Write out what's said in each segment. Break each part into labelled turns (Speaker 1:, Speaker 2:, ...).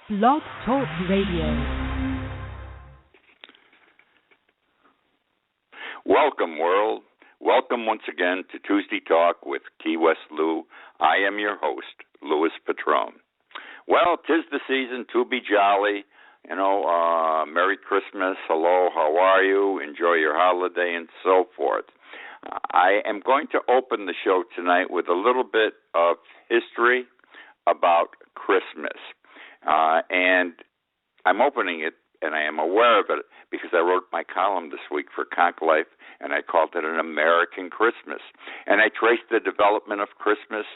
Speaker 1: Blog Talk Radio.
Speaker 2: Welcome, world. Welcome once again to Tuesday Talk with Key West Lou. I am your host, Louis Patron. Well, 'tis the season to be jolly. Merry Christmas, hello, how are you? Enjoy your holiday and so forth. I am going to open the show tonight with a little bit of history about Christmas. And I'm opening it, and I am aware of it, because I wrote my column this week for Conch Life, and I called it An American Christmas. And I traced the development of Christmas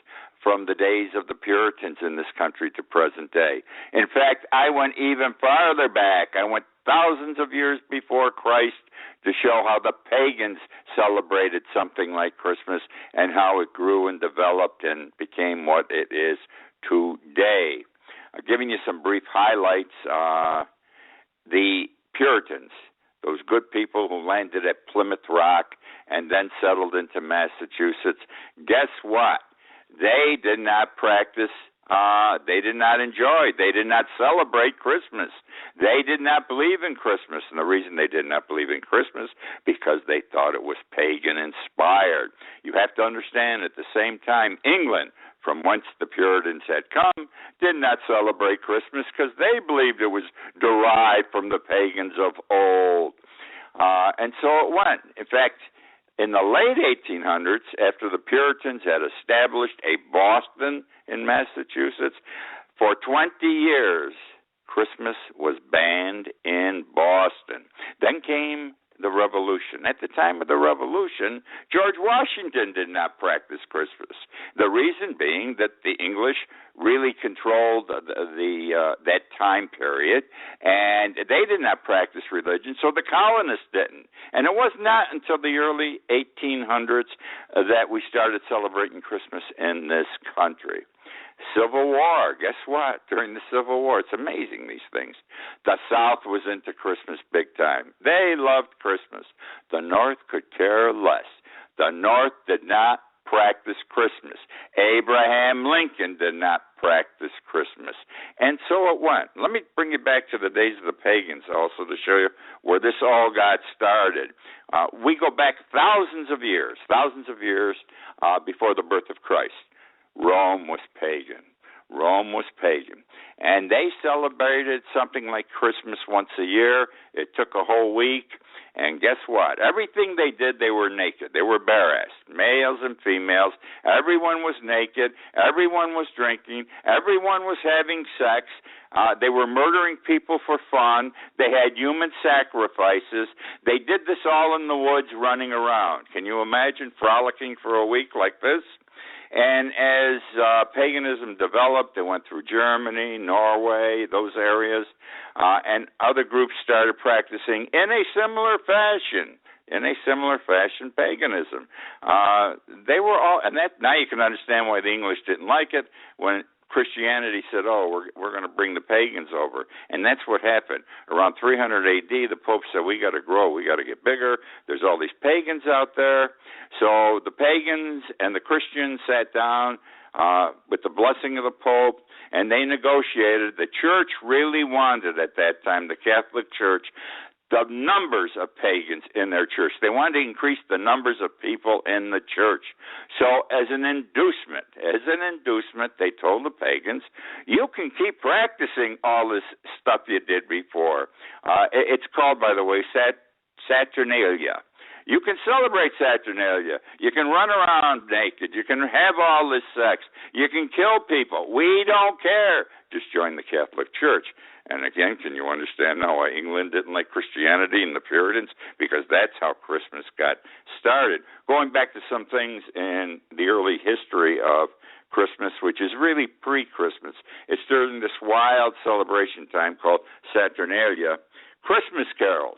Speaker 2: from the days of the Puritans in this country to present day. In fact, I went even farther back. I went thousands of years before Christ to show how the pagans celebrated something like Christmas and how it grew and developed and became what it is today. Giving you some brief highlights, the Puritans, those good people who landed at Plymouth Rock and then settled into Massachusetts, guess what? They did not practice, they did not enjoy, they did not celebrate Christmas. They did not believe in Christmas, and the reason they did not believe in Christmas, because they thought it was pagan-inspired. You have to understand, at the same time, England, from whence the Puritans had come, did not celebrate Christmas because they believed it was derived from the pagans of old. And so it went. In fact, in the late 1800s, after the Puritans had established a Boston in Massachusetts, for 20 years, Christmas was banned in Boston. Then came the Revolution. At the time of the Revolution, George Washington did not practice Christmas. The reason being that the English really controlled that time period, and they did not practice religion, so the colonists didn't. And it was not until the early 1800s that we started celebrating Christmas in this country. Civil War, guess what? During the Civil War, it's amazing, these things. The South was into Christmas big time. They loved Christmas. The North could care less. The North did not practice Christmas. Abraham Lincoln did not practice Christmas. And so it went. Let me bring you back to the days of the pagans also to show you where this all got started. We go back thousands of years before the birth of Christ. Rome was pagan. Rome was pagan. And they celebrated something like Christmas once a year. It took a whole week. And guess what? Everything they did, they were naked. They were bare-assed, males and females. Everyone was naked. Everyone was drinking. Everyone was having sex. They were murdering people for fun. They had human sacrifices. They did this all in the woods running around. Can you imagine frolicking for a week like this? And as paganism developed, it went through Germany, Norway, those areas, and other groups started practicing in a similar fashion paganism. They were all, and that now you can understand why the English didn't like it when Christianity said, we're going to bring the pagans over. And that's what happened. Around 300 A.D., the Pope said, we got to grow, we got to get bigger. There's all these pagans out there. So the pagans and the Christians sat down with the blessing of the Pope, and they negotiated. The church really wanted at that time, the Catholic Church, the numbers of pagans in their church. They wanted to increase the numbers of people in the church. So as an inducement, they told the pagans, you can keep practicing all this stuff you did before. It's called, by the way, Saturnalia. You can celebrate Saturnalia. You can run around naked. You can have all this sex. You can kill people. We don't care. Just join the Catholic Church. And again, can you understand now why England didn't like Christianity and the Puritans? Because that's how Christmas got started. Going back to some things in the early history of Christmas, which is really pre-Christmas. It's during this wild celebration time called Saturnalia. Christmas carols.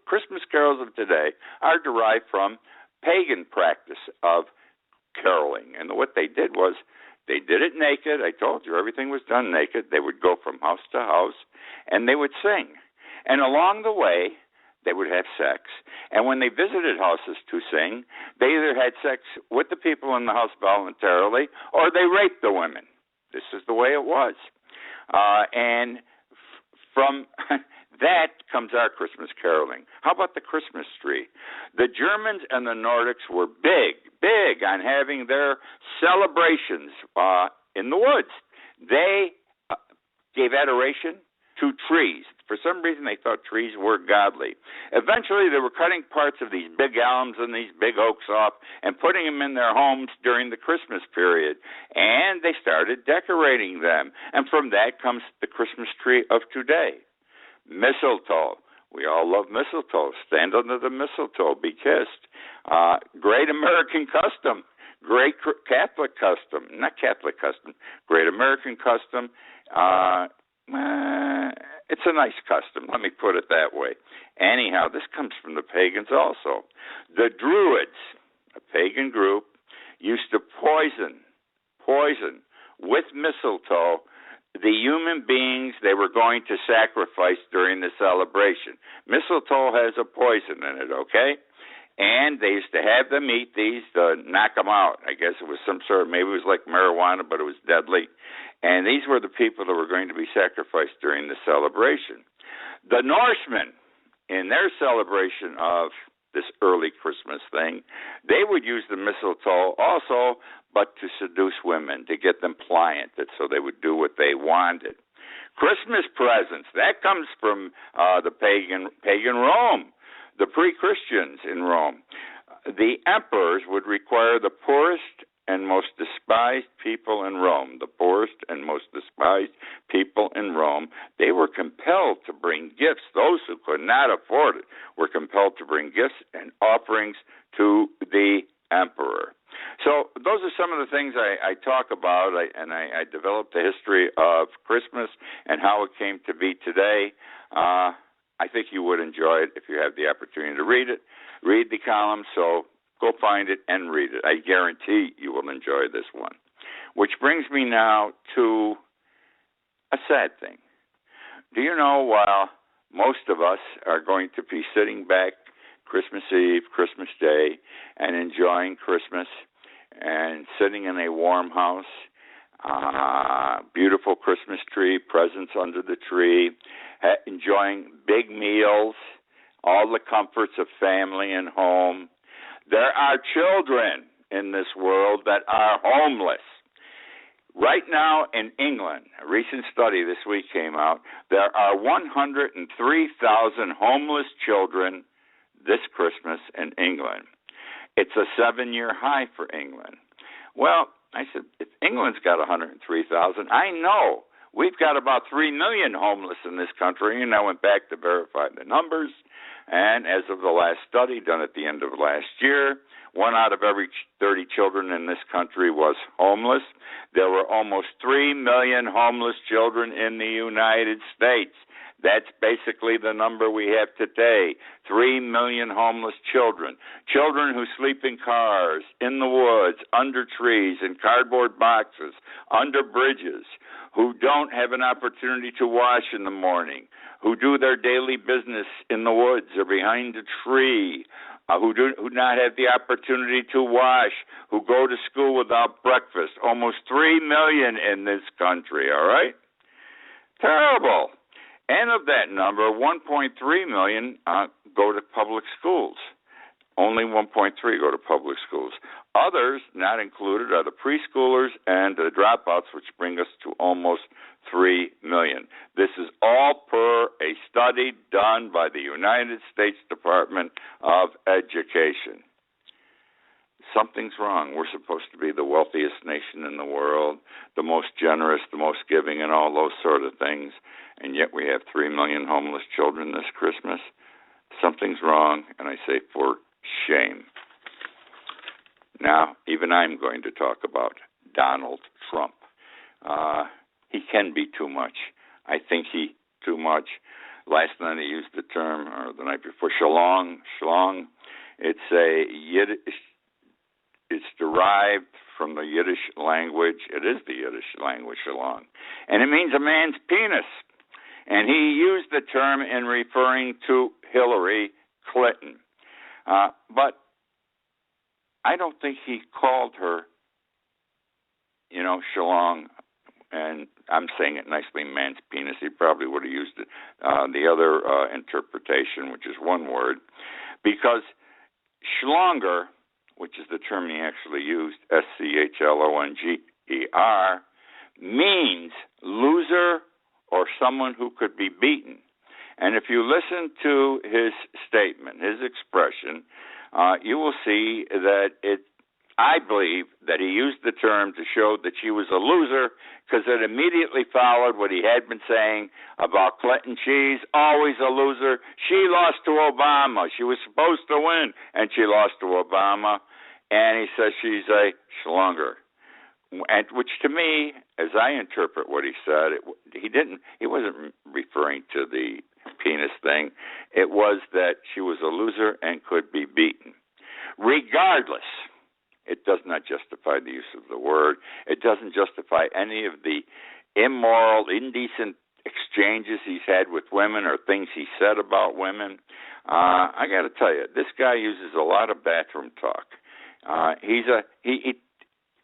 Speaker 2: Christmas carols of today are derived from pagan practice of caroling. And what they did was they did it naked. I told you, everything was done naked. They would go from house to house, and they would sing. And along the way, they would have sex. And when they visited houses to sing, they either had sex with the people in the house voluntarily, or they raped the women. This is the way it was. And from that comes our Christmas caroling. How about the Christmas tree? The Germans and the Nordics were big on having their celebrations in the woods. They gave adoration to trees. For some reason, they thought trees were godly. Eventually, they were cutting parts of these big elms and these big oaks off and putting them in their homes during the Christmas period. And they started decorating them. And from that comes the Christmas tree of today. Mistletoe. We all love mistletoe. Stand under the mistletoe. Be kissed. Great American custom. Great Catholic custom. Not Catholic custom. Great American custom. It's a nice custom, let me put it that way. Anyhow, this comes from the pagans also. The Druids, a pagan group, used to poison with mistletoe the human beings they were going to sacrifice during the celebration. Mistletoe has a poison in it, okay? And they used to have them eat these to knock them out. I guess it was some sort of, maybe it was like marijuana, but it was deadly. And these were the people that were going to be sacrificed during the celebration. The Norsemen, in their celebration of this early Christmas thing, they would use the mistletoe also, but to seduce women, to get them pliant, so they would do what they wanted. Christmas presents, that comes from the pagan Rome, the pre-Christians in Rome. The emperors would require the poorest and most despised people in Rome, the poorest and most despised people in Rome, they were compelled to bring gifts. Those who could not afford it were compelled to bring gifts and offerings to the emperor. So those are some of the things I talk about, and I developed the history of Christmas and how it came to be today. I think you would enjoy it if you have the opportunity to read it. Read the column, so go find it and read it. I guarantee you will enjoy this one. Which brings me now to a sad thing. Do you know, while most of us are going to be sitting back Christmas Eve, Christmas Day, and enjoying Christmas and sitting in a warm house, beautiful Christmas tree, presents under the tree, enjoying big meals, all the comforts of family and home, there are children in this world that are homeless. Right now in England, a recent study this week came out, there are 103,000 homeless children this Christmas in England. It's a 7-year high for England. Well, I said, if England's got 103,000, I know we've got about 3 million homeless in this country, and I went back to verify the numbers. And as of the last study done at the end of last year, 1 out of every 30 children in this country was homeless. There were almost 3 million homeless children in the United States. That's basically the number we have today. 3 million homeless children. Children who sleep in cars, in the woods, under trees, in cardboard boxes, under bridges, who don't have an opportunity to wash in the morning, who do their daily business in the woods or behind a tree, who not have the opportunity to wash, who go to school without breakfast. Almost 3 million in this country, all right? Terrible. And of that number, 1.3 million go to public schools. Only 1.3 go to public schools. Others, not included, are the preschoolers and the dropouts, which bring us to almost 3 million. This is all per a study done by the United States Department of Education. Something's wrong. We're supposed to be the wealthiest nation in the world, the most generous, the most giving, and all those sort of things, and yet we have 3 million homeless children this Christmas. Something's wrong, and I say for shame. Now, even I'm going to talk about Donald Trump. He can be too much. I think he too much. Last night he used the term, or the night before, shalong. Shalong. It's a Yiddish. It's derived from the Yiddish language. It is the Yiddish language, shalong, and it means a man's penis. And he used the term in referring to Hillary Clinton. But I don't think he called her, shalong, and I'm saying it nicely, man's penis. He probably would have used it, the other interpretation, which is one word, because schlonger, which is the term he actually used, schlonger, means loser or someone who could be beaten. And if you listen to his statement, his expression, you will see that I believe that he used the term to show that she was a loser because it immediately followed what he had been saying about Clinton. She's always a loser. She lost to Obama. She was supposed to win, and she lost to Obama. And he says she's a schlonger. And which to me, as I interpret what he said, he wasn't referring to the penis thing. It was that she was a loser and could be beaten. Regardless, it does not justify the use of the word. It doesn't justify any of the immoral, indecent exchanges he's had with women or things he said about women. I got to tell you, this guy uses a lot of bathroom talk. He's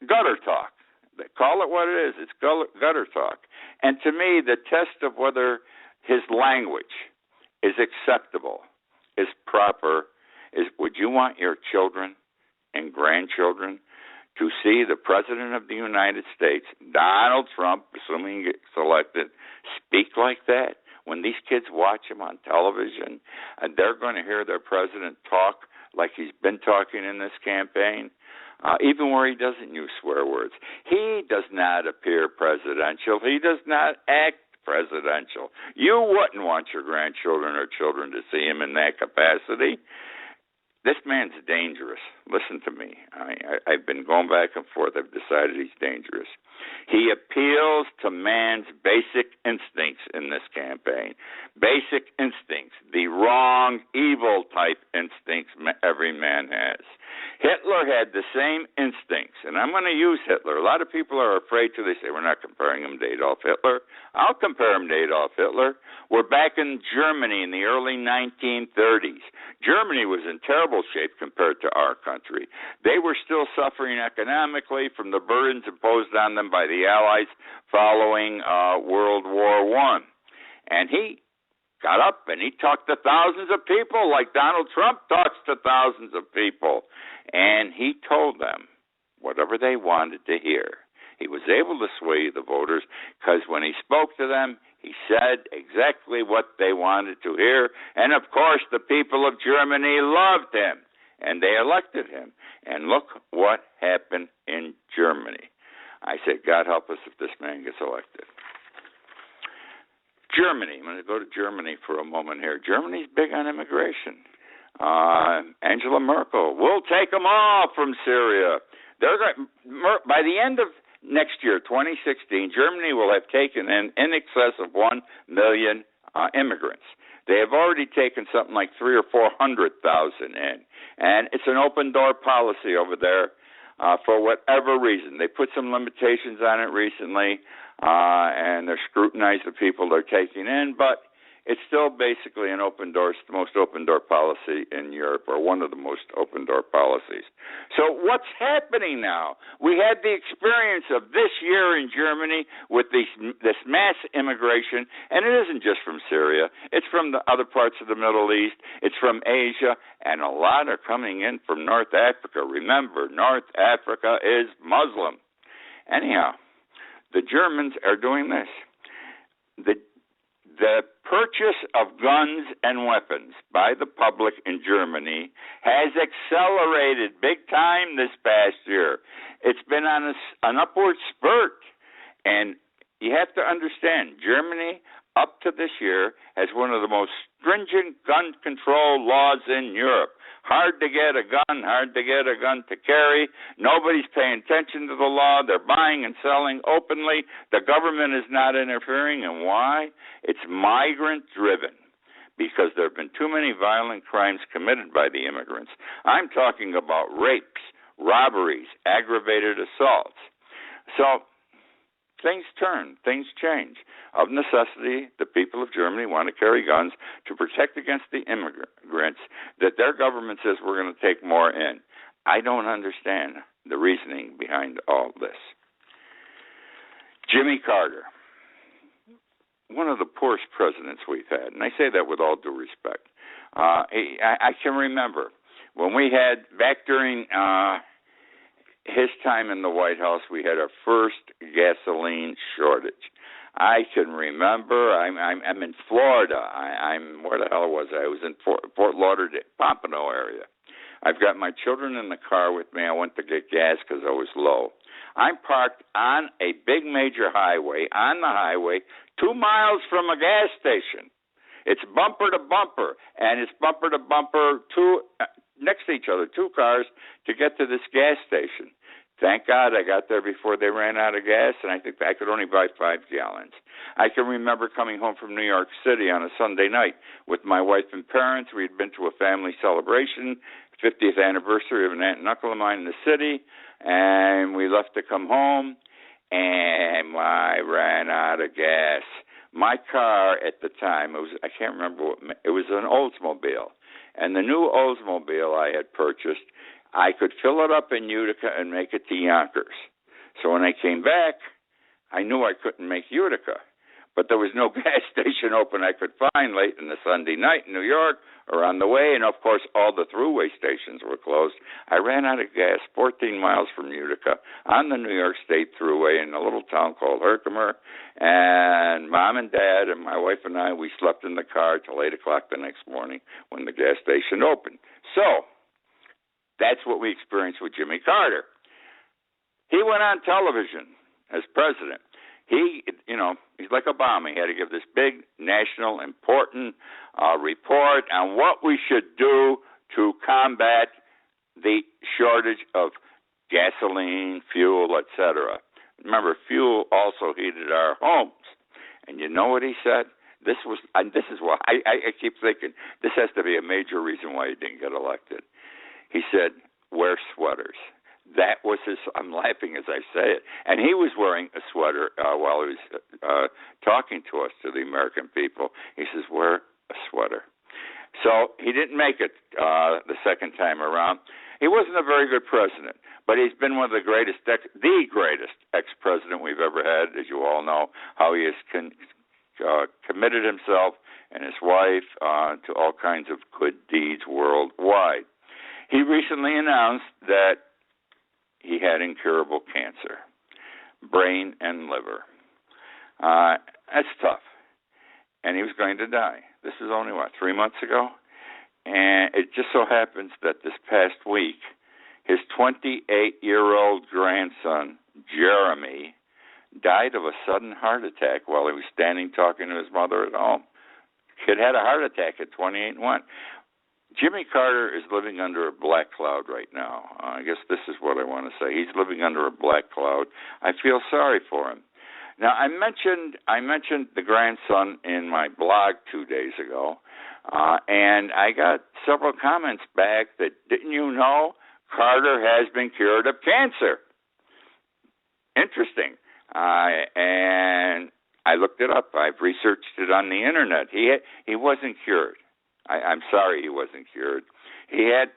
Speaker 2: gutter talk. Call it what it is. It's gutter talk. And to me, the test of whether his language is acceptable, is proper, is would you want your children and grandchildren to see the President of the United States, Donald Trump, assuming he gets elected, speak like that? When these kids watch him on television, and they're going to hear their president talk like he's been talking in this campaign, even where he doesn't use swear words. He does not appear presidential. He does not act presidential. You wouldn't want your grandchildren or children to see him in that capacity. This man's dangerous. Listen to me. I've been going back and forth. I've decided he's dangerous. He appeals to man's basic instincts in this campaign. Basic instincts, the wrong, evil type instincts every man has. Hitler had the same instincts, and I'm going to use Hitler. A lot of people are afraid to. They say, we're not comparing him to Adolf Hitler. I'll compare him to Adolf Hitler. We're back in Germany in the early 1930s. Germany was in terrible shape compared to our country. They were still suffering economically from the burdens imposed on them by the Allies following World War I. And he got up and he talked to thousands of people like Donald Trump talks to thousands of people. And he told them whatever they wanted to hear. He was able to sway the voters because when he spoke to them, he said exactly what they wanted to hear. And, of course, the people of Germany loved him, and they elected him. And look what happened in Germany. I said, God help us if this man gets elected. Germany. I'm going to go to Germany for a moment here. Germany's big on immigration. Angela Merkel, we'll take them all from Syria. By the end of next year, 2016, Germany will have taken in excess of 1 million immigrants. They have already taken something like 300,000 or 400,000 in, and it's an open door policy over there for whatever reason. They put some limitations on it recently, and they're scrutinizing the people they're taking in, but it's still basically an open door, most open door policy in Europe, or one of the most open door policies. So what's happening now? We had the experience of this year in Germany with this mass immigration, and it isn't just from Syria. It's from the other parts of the Middle East. It's from Asia, and a lot are coming in from North Africa. Remember, North Africa is Muslim. Anyhow, the Germans are doing this. The purchase of guns and weapons by the public in Germany has accelerated big time this past year. It's been on an upward spurt. And you have to understand, Germany, up to this year, has one of the most stringent gun control laws in Europe. Hard to get a gun to carry. Nobody's paying attention to the law. They're buying and selling openly. The government is not interfering. And why? It's migrant-driven, because there have been too many violent crimes committed by the immigrants. I'm talking about rapes, robberies, aggravated assaults. So things turn, things change. Of necessity, the people of Germany want to carry guns to protect against the immigrants that their government says we're going to take more in. I don't understand the reasoning behind all this. Jimmy Carter. one of the poorest presidents we've had, and I say that with all due respect. I can remember when we had, back during his time in the White House, we had our first gasoline shortage. I can remember. I'm in Florida. I'm where the hell was I? I was in Fort Lauderdale, Pompano area. I've got my children in the car with me. I went to get gas because I was low. I'm parked on a big major highway, on the highway, 2 miles from a gas station. It's bumper to bumper, and it's bumper to bumper, next to each other, 2 cars to get to this gas station. Thank God I got there before they ran out of gas, and I think I could only buy 5 gallons. I can remember coming home from New York City on a Sunday night with my wife and parents. We had been to a family celebration, 50th anniversary of an aunt and uncle of mine in the city, and we left to come home, and I ran out of gas. My car at the time, I can't remember it was an Oldsmobile, and the new Oldsmobile I had purchased, I could fill it up in Utica and make it to Yonkers. So when I came back, I knew I couldn't make Utica. But there was no gas station open I could find late in the Sunday night in New York or on the way, and of course all the thruway stations were closed. I ran out of gas 14 miles from Utica on the New York State Thruway in a little town called Herkimer, and Mom and Dad and my wife and I, we slept in the car till 8 o'clock the next morning when the gas station opened. So that's what we experienced with Jimmy Carter. He went on television as president. He's like Obama. He had to give this big, national, important report on what we should do to combat the shortage of gasoline, fuel, etc. Remember, fuel also heated our homes. And you know what he said? This is why I keep thinking this has to be a major reason why he didn't get elected. He said, wear sweaters. That was his, I'm laughing as I say it. And he was wearing a sweater while he was talking to us, to the American people. He says, wear a sweater. So he didn't make it the second time around. He wasn't a very good president, but he's been one of the greatest ex-president we've ever had, as you all know, how he has committed himself and his wife to all kinds of good deeds worldwide. He recently announced that he had incurable cancer, brain and liver. That's tough. And he was going to die. This is only, 3 months ago? And it just so happens that this past week, his 28-year-old grandson, Jeremy, died of a sudden heart attack while he was standing talking to his mother at home. Kid had a heart attack at 28 and went. Jimmy Carter is living under a black cloud right now. I guess this is what I want to say. He's living under a black cloud. I feel sorry for him. Now, I mentioned the grandson in my blog 2 days ago, and I got several comments back that, didn't you know Carter has been cured of cancer? Interesting. And I looked it up. I've researched it on the Internet. He wasn't cured. I'm sorry he wasn't cured. He had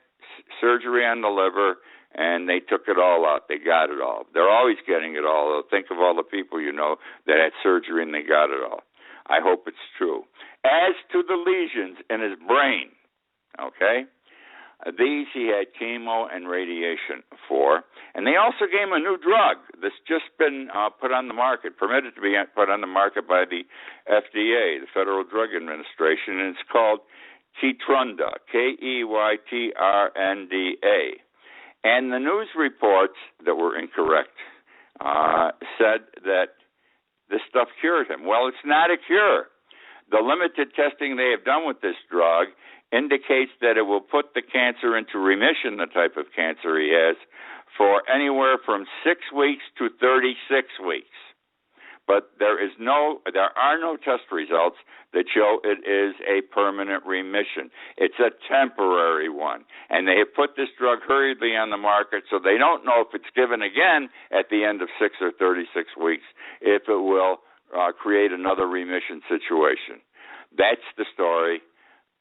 Speaker 2: surgery on the liver, and they took it all out. They got it all. They're always getting it all. Think of all the people you know that had surgery and they got it all. I hope it's true. As to the lesions in his brain, okay, these he had chemo and radiation for, and they also gave him a new drug that's just been put on the market, permitted to be put on the market by the FDA, the Federal Drug Administration, and it's called Keytruda, Keytrnda. And the news reports that were incorrect said that this stuff cured him. Well, it's not a cure. The limited testing they have done with this drug indicates that it will put the cancer into remission, the type of cancer he has, for anywhere from 6 weeks to 36 weeks. But there are no test results that show it is a permanent remission. It's a temporary one. And they have put this drug hurriedly on the market, so they don't know if it's given again at the end of 6 or 36 weeks, if it will create another remission situation. That's the story.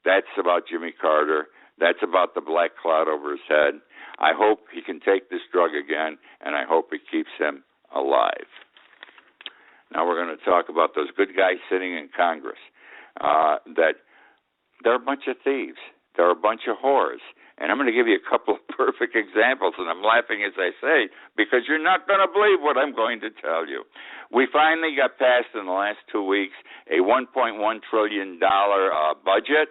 Speaker 2: That's about Jimmy Carter. That's about the black cloud over his head. I hope he can take this drug again, and I hope it keeps him alive. Now we're going to talk about those good guys sitting in Congress, that they're a bunch of thieves. They're a bunch of whores. And I'm going to give you a couple of perfect examples, and I'm laughing as I say, because you're not going to believe what I'm going to tell you. We finally got passed in the last 2 weeks a $1.1 trillion budget,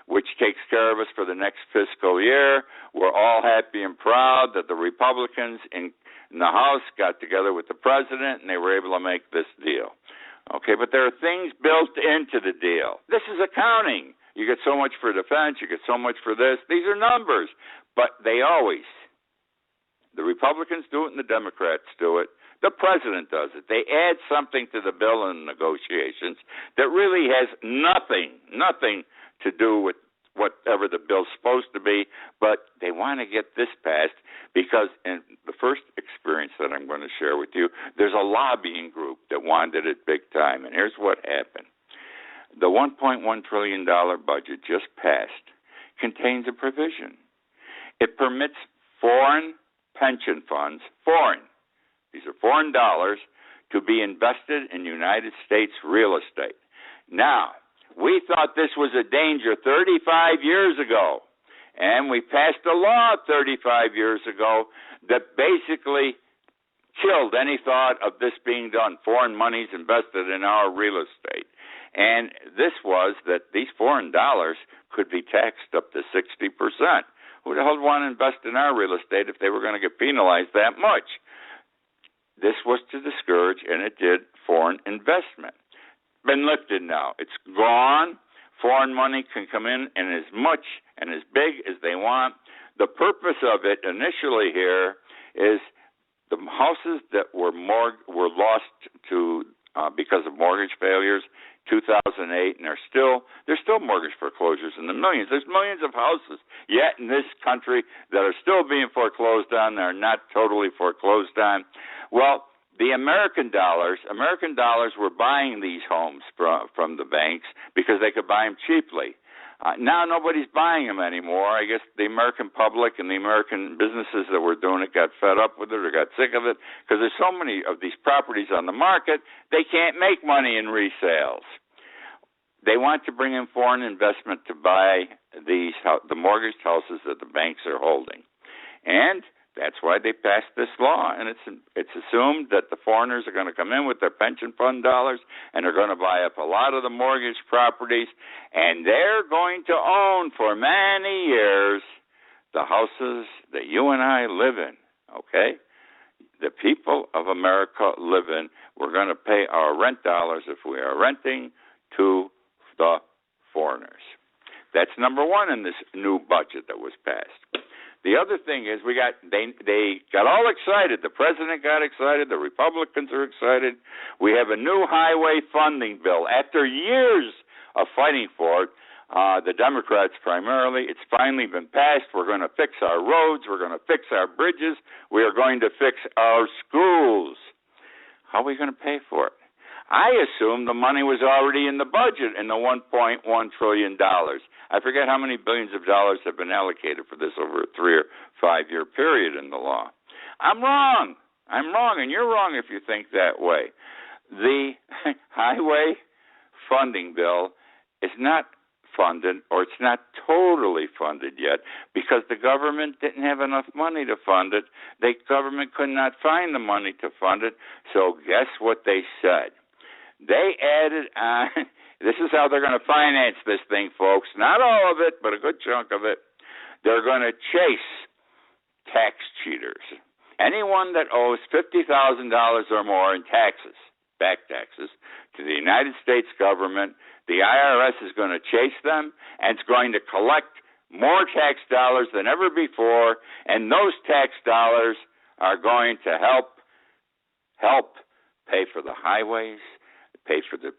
Speaker 2: which takes care of us for the next fiscal year. We're all happy and proud that the Republicans in the House got together with the president, and they were able to make this deal. Okay, but there are things built into the deal. This is accounting. You get so much for defense, you get so much for this. These are numbers. But they always, the Republicans do it and the Democrats do it. The president does it. They add something to the bill in negotiations that really has nothing to do with whatever the bill's supposed to be, but they want to get this passed because in the first experience that I'm going to share with you, there's a lobbying group that wanted it big time, and here's what happened. The $1.1 trillion budget just passed contains a provision. It permits foreign pension funds, these are foreign dollars, to be invested in United States real estate. Now, we thought this was a danger 35 years ago, and we passed a law 35 years ago that basically killed any thought of this being done, foreign monies invested in our real estate. And this was that these foreign dollars could be taxed up to 60%. Who the hell would want to invest in our real estate if they were going to get penalized that much? This was to discourage, and it did, foreign investment. Been lifted now. It's gone. Foreign money can come in as much and as big as they want. The purpose of it initially here is the houses that were lost to because of mortgage failures, 2008, and there's still mortgage foreclosures in the millions. There's millions of houses yet in this country that are still being foreclosed on. They're not totally foreclosed on. Well, the American dollars were buying these homes from the banks because they could buy them cheaply. Now nobody's buying them anymore. I guess the American public and the American businesses that were doing it got fed up with it or got sick of it because there's so many of these properties on the market, they can't make money in resales. They want to bring in foreign investment to buy the mortgaged houses that the banks are holding. And that's why they passed this law, and it's assumed that the foreigners are going to come in with their pension fund dollars, and they're going to buy up a lot of the mortgage properties, and they're going to own for many years the houses that you and I live in, okay? The people of America live in. We're going to pay our rent dollars if we are renting to the foreigners. That's number one in this new budget that was passed. The other thing is they got all excited. The president got excited. The Republicans are excited. We have a new highway funding bill. After years of fighting for it, the Democrats primarily, it's finally been passed. We're going to fix our roads. We're going to fix our bridges. We are going to fix our schools. How are we going to pay for it? I assumed the money was already in the budget in the $1.1 trillion. I forget how many billions of dollars have been allocated for this over a 3 or 5 year period in the law. I'm wrong, and you're wrong if you think that way. The highway funding bill is not funded, or it's not totally funded yet, because the government didn't have enough money to fund it. The government could not find the money to fund it, so guess what they said? They added on, this is how they're going to finance this thing, folks. Not all of it, but a good chunk of it. They're going to chase tax cheaters. Anyone that owes $50,000 or more in taxes, back taxes, to the United States government, the IRS is going to chase them, and it's going to collect more tax dollars than ever before, and those tax dollars are going to help pay for the highways, pay for the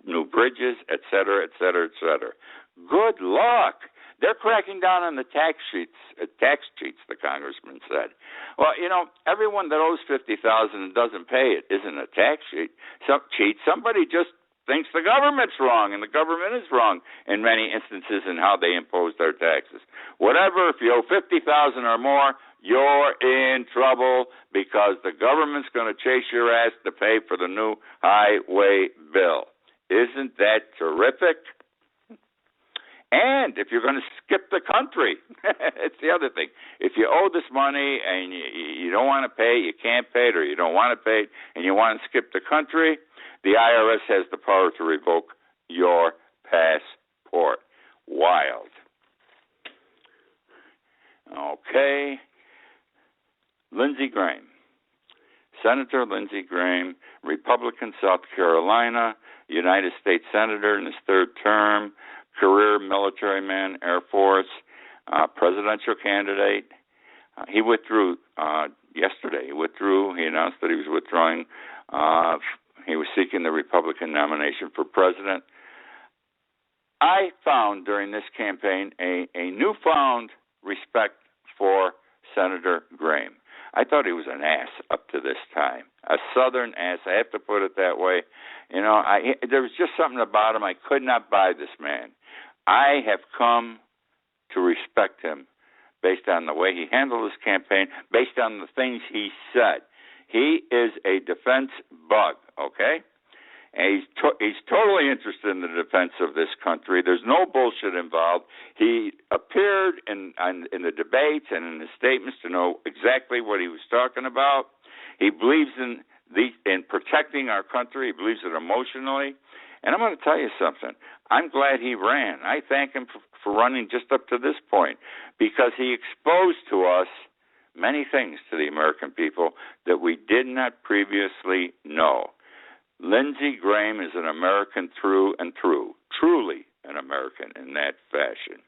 Speaker 2: new bridges, et cetera, et cetera, et cetera. Good luck. They're cracking down on the tax cheats, the congressman said. Well, everyone that owes $50,000 and doesn't pay it isn't a tax cheat. Somebody just thinks the government's wrong, and the government is wrong in many instances in how they impose their taxes. Whatever, if you owe $50,000 or more, you're in trouble because the government's going to chase your ass to pay for the new highway bill. Isn't that terrific? And if you're going to skip the country, it's the other thing. If you owe this money and you don't want to pay, you can't pay it, or you don't want to pay it, and you want to skip the country, the IRS has the power to revoke your passport. Wild. Okay. Lindsey Graham. Senator Lindsey Graham, Republican, South Carolina, United States Senator in his third term, career military man, Air Force, presidential candidate. He withdrew yesterday. He announced that he was withdrawing. He was seeking the Republican nomination for president. I found during this campaign a newfound respect for Senator Graham. I thought he was an ass up to this time, a Southern ass. I have to put it that way. You know, there was just something about him. I could not buy this man. I have come to respect him based on the way he handled his campaign, based on the things he said. He is a defense bug, okay? And he's totally interested in the defense of this country. There's no bullshit involved. He appeared in the debates and in his statements to know exactly what he was talking about. He believes in protecting our country. He believes it emotionally. And I'm going to tell you something. I'm glad he ran. I thank him for running just up to this point, because he exposed to us many things, to the American people, that we did not previously know. Lindsey Graham is an American through and through, truly an American in that fashion.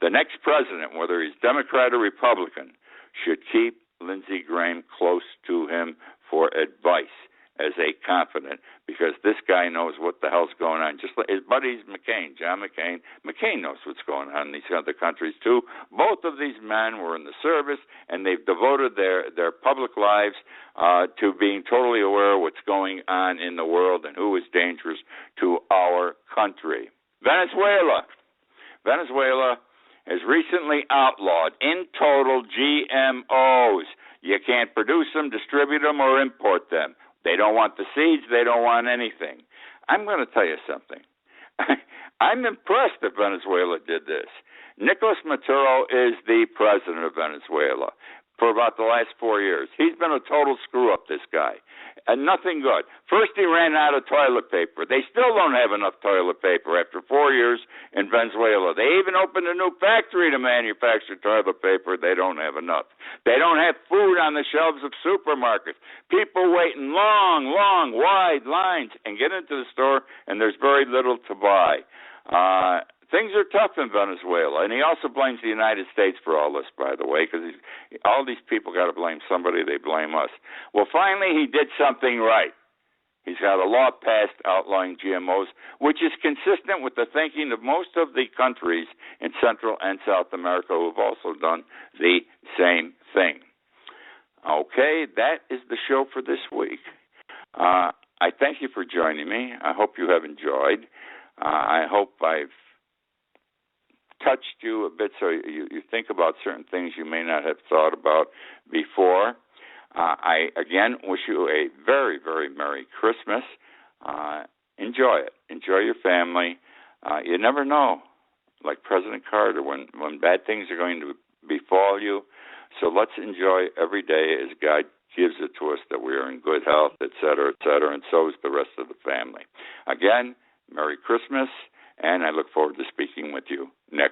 Speaker 2: The next president, whether he's Democrat or Republican, should keep Lindsey Graham close to him for advice as a confidant, because this guy knows what the hell's going on. Just like his buddy's McCain, John McCain. McCain knows what's going on in these other countries too. Both of these men were in the service, and they've devoted their public lives to being totally aware of what's going on in the world and who is dangerous to our country. Venezuela has recently outlawed in total GMOs. You can't produce them, distribute them, or import them. They don't want the seeds. They don't want anything. I'm going to tell you something. I'm impressed that Venezuela did this. Nicolas Maduro is the president of Venezuela for about the last 4 years. He's been a total screw-up, this guy, and nothing good. First, he ran out of toilet paper. They still don't have enough toilet paper after 4 years in Venezuela. They even opened a new factory to manufacture toilet paper. They don't have enough. They don't have food on the shelves of supermarkets. People waiting long, wide lines and get into the store, and there's very little to buy. Things are tough in Venezuela, and he also blames the United States for all this, by the way, because all these people got to blame somebody. They blame us. Well, finally, he did something right. He's got a law passed outlawing GMOs, which is consistent with the thinking of most of the countries in Central and South America who have also done the same thing. Okay, that is the show for this week. I thank you for joining me. I hope you have enjoyed. I hope I've touched you a bit so you think about certain things you may not have thought about before. I, again, wish you a very, very Merry Christmas. Enjoy it. Enjoy your family. You never know, like President Carter, when bad things are going to befall you. So let's enjoy every day as God gives it to us, that we are in good health, et cetera, and so is the rest of the family. Again, Merry Christmas, and I look forward to speaking with you next